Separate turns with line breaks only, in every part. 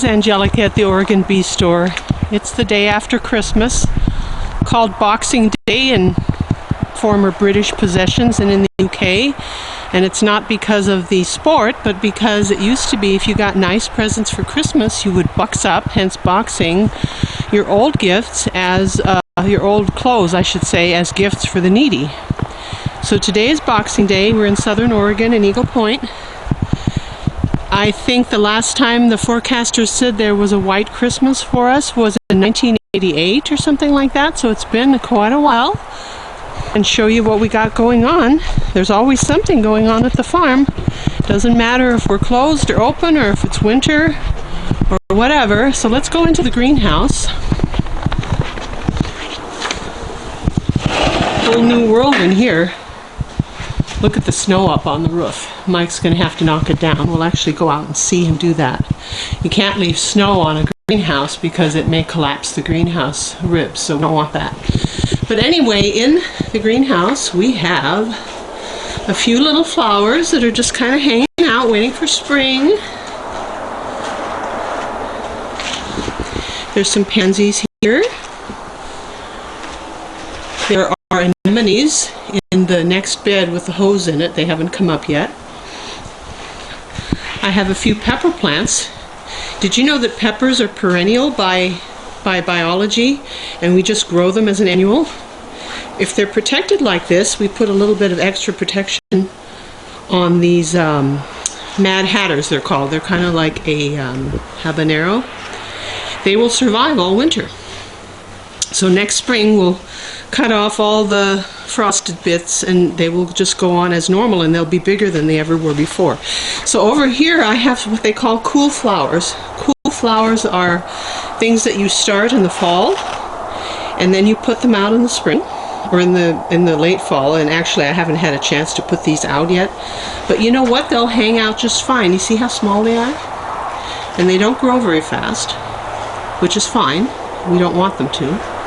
Angelica at the Oregon Bee Store. It's the day after Christmas, called Boxing Day in former British possessions and in the UK. And it's not because of the sport, but because it used to be if you got nice presents for Christmas, you would box up, hence boxing, your old gifts as, your old clothes, I should say, as gifts for the needy. So today is Boxing Day. We're in Southern Oregon in Eagle Point. I think the last time the forecasters said there was a white Christmas for us was in 1988 or something like that, so it's been quite a while. And show you what we got going on. There's always something going on at the farm. Doesn't matter if we're closed or open or if it's winter or whatever. So let's go into the greenhouse. Whole new world in here. Look at the snow up on the roof. Mike's going to have to knock it down. We'll actually go out and see him do that. You can't leave snow on a greenhouse because it may collapse the greenhouse ribs, so we don't want that. But anyway, in the greenhouse we have a few little flowers that are just kind of hanging out, waiting for spring. There's some pansies here. There are anemones in the next bed with the hose in it. They haven't come up yet. I have a few pepper plants. Did you know that peppers are perennial by biology, and we just grow them as an annual? If they're protected like this, we put a little bit of extra protection on these Mad Hatters, they're called. They're kind of like a habanero. They will survive all winter. So next spring we'll cut off all the frosted bits and they will just go on as normal, and they'll be bigger than they ever were before. So over here I have what they call cool flowers. Cool flowers are things that you start in the fall and then you put them out in the spring or in the late fall. And actually I haven't had a chance to put these out yet, but you know what, they'll hang out just fine. You see how small they are? And they don't grow very fast, which is fine. We don't want them to.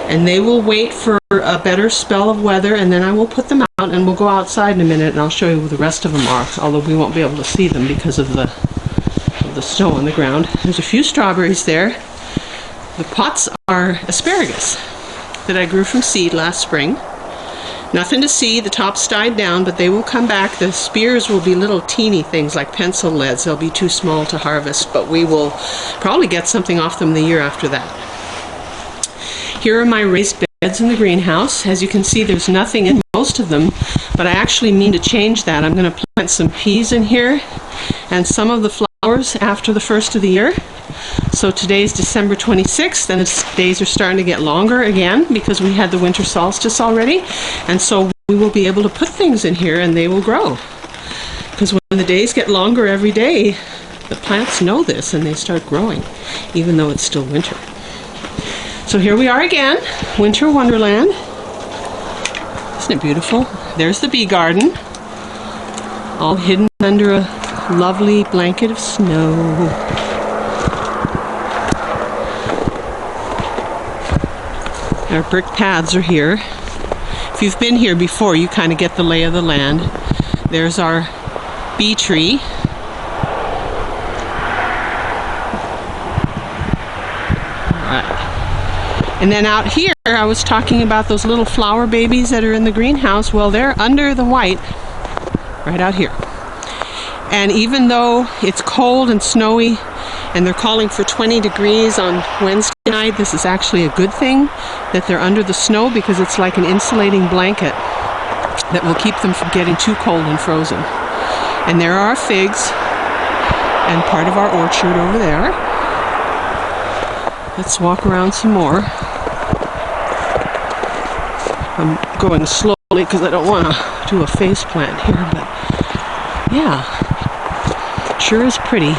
And they will wait for a better spell of weather, and then I will put them out, and we'll go outside in a minute and I'll show you where the rest of them are, although we won't be able to see them because of the snow on the ground. There's a few strawberries there. The pots are asparagus that I grew from seed last spring. Nothing to see, the tops died down, but they will come back. The spears will be little teeny things like pencil leads. They'll be too small to harvest, but we will probably get something off them the year after that. Here are my raised beds in the greenhouse. As you can see, there's nothing in most of them, but I actually mean to change that. I'm going to plant some peas in here and some of the flowers after the first of the year. So today's December 26th, and the days are starting to get longer again because we had the winter solstice already. And so we will be able to put things in here and they will grow. Because when the days get longer every day, the plants know this and they start growing, even though it's still winter. So here we are again, Winter Wonderland. Isn't it beautiful? There's the bee garden, all hidden under a lovely blanket of snow. Our brick paths are here. If you've been here before, you kind of get the lay of the land. There's our bee tree. And then out here, I was talking about those little flower babies that are in the greenhouse. Well, they're under the white, right out here. And even though it's cold and snowy, and they're calling for 20 degrees on Wednesday night, this is actually a good thing that they're under the snow, because it's like an insulating blanket that will keep them from getting too cold and frozen. And there are our figs, and part of our orchard over there. Let's walk around some more. I'm going slowly because I don't want to do a face plant here, but yeah, sure is pretty.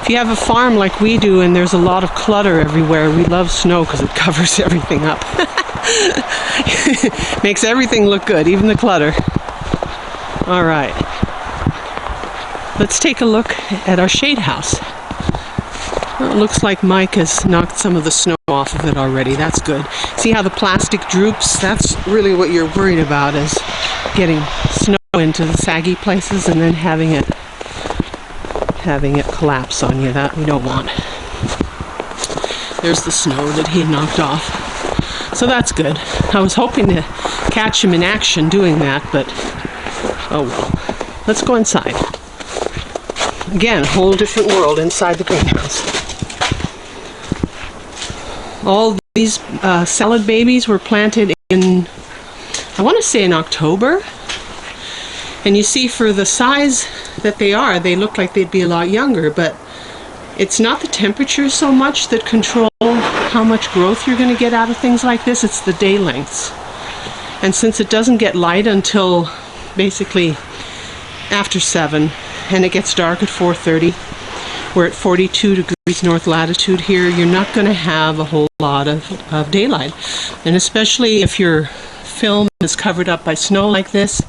If you have a farm like we do and there's a lot of clutter everywhere, we love snow because it covers everything up. Makes everything look good, even the clutter. All right, let's take a look at our shade house. Well, it looks like Mike has knocked some of the snow off of it already. That's good. See how the plastic droops? That's really what you're worried about, is getting snow into the saggy places and then having it having it collapse on you. That we don't want. There's the snow that he knocked off. So that's good. I was hoping to catch him in action doing that, but oh well. Let's go inside. Again, a whole different world inside the greenhouse. All these salad babies were planted in, I want to say in October. And you see, for the size that they look like they'd be a lot younger, but it's not the temperature so much that control how much growth you're going to get out of things like this. It's the day lengths. And since it doesn't get light until basically after 7, and it gets dark at 4:30, we're at 42 degrees north latitude here, you're not going to have a whole lot of daylight. And especially if your film is covered up by snow like this,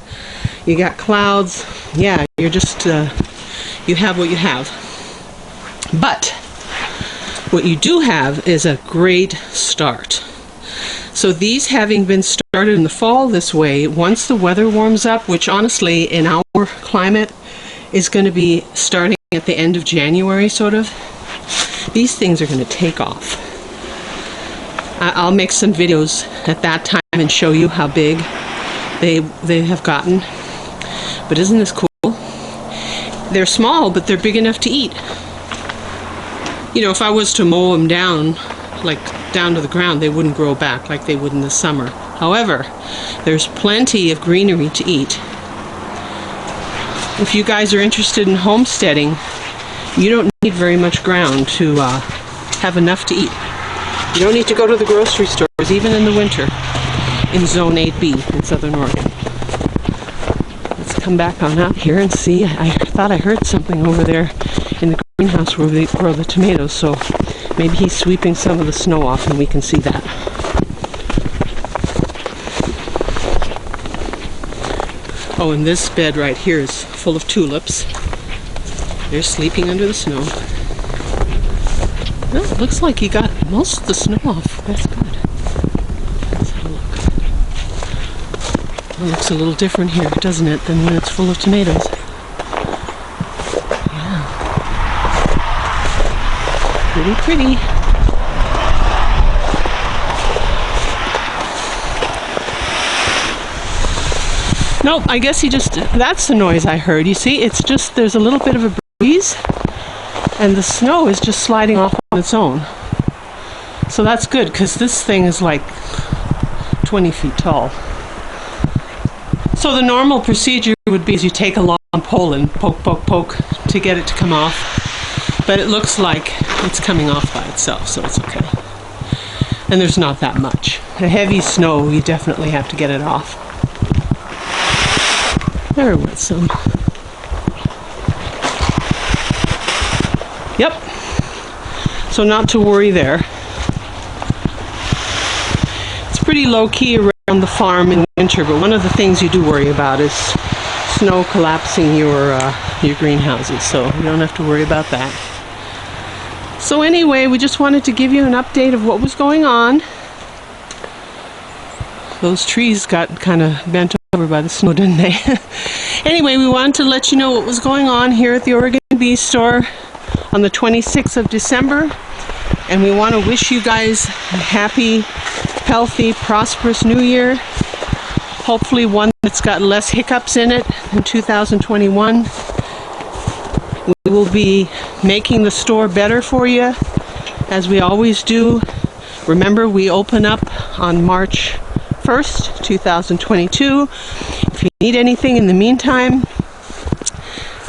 you got clouds, yeah, you're just, you have what you have. But what you do have is a great start. So these, having been started in the fall this way, once the weather warms up, which honestly in our climate is going to be starting at the end of January sort of, these things are going to take off. I'll make some videos at that time and show you how big they have gotten. But isn't this cool? They're small, but they're big enough to eat. You know, if I was to mow them down, like down to the ground, they wouldn't grow back like they would in the summer. However, there's plenty of greenery to eat. If you guys are interested in homesteading, you don't need very much ground to have enough to eat. You don't need to go to the grocery stores, even in the winter, in Zone 8B in Southern Oregon. Let's come back on out here and see. I thought I heard something over there in the greenhouse where they grow the tomatoes, so maybe he's sweeping some of the snow off and we can see that. Oh, and this bed right here is full of tulips. They're sleeping under the snow. Well, it looks like he got most of the snow off. That's good. Let's have a look. It looks a little different here, doesn't it, than when it's full of tomatoes. Yeah. Pretty pretty. Nope, I guess he just, that's the noise I heard. You see, it's just, there's a little bit of a breeze, and the snow is just sliding off on its own. So that's good, because this thing is like 20 feet tall. So the normal procedure would be is you take a long pole and poke, poke, poke to get it to come off. But it looks like it's coming off by itself, so it's okay. And there's not that much. A heavy snow, you definitely have to get it off. There was some. Yep. So not to worry there. It's pretty low-key around the farm in winter, but one of the things you do worry about is snow collapsing your greenhouses, so you don't have to worry about that. So anyway, we just wanted to give you an update of what was going on. Those trees got kind of bent over by the snow, didn't they? Anyway, we wanted to let you know what was going on here at the Oregon Bee Store on the 26th of December. And we want to wish you guys a happy, healthy, prosperous new year. Hopefully one that's got less hiccups in it in 2021. We will be making the store better for you, as we always do. Remember, we open up on March 1st, 2022. If you need anything in the meantime,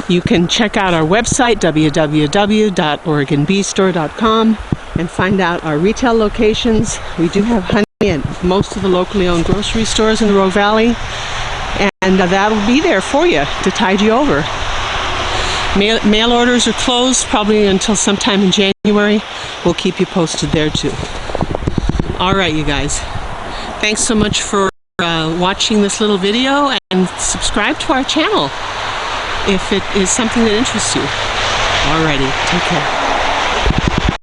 you can check out our website, www.oregonbeestore.com, and find out our retail locations. We do have honey at most of the locally owned grocery stores in the Rogue Valley, and that'll be there for you to tide you over. Mail orders are closed probably until sometime in January. We'll keep you posted there too. All right, you guys. Thanks so much for watching this little video, and subscribe to our channel if it is something that interests you. Alrighty, take care.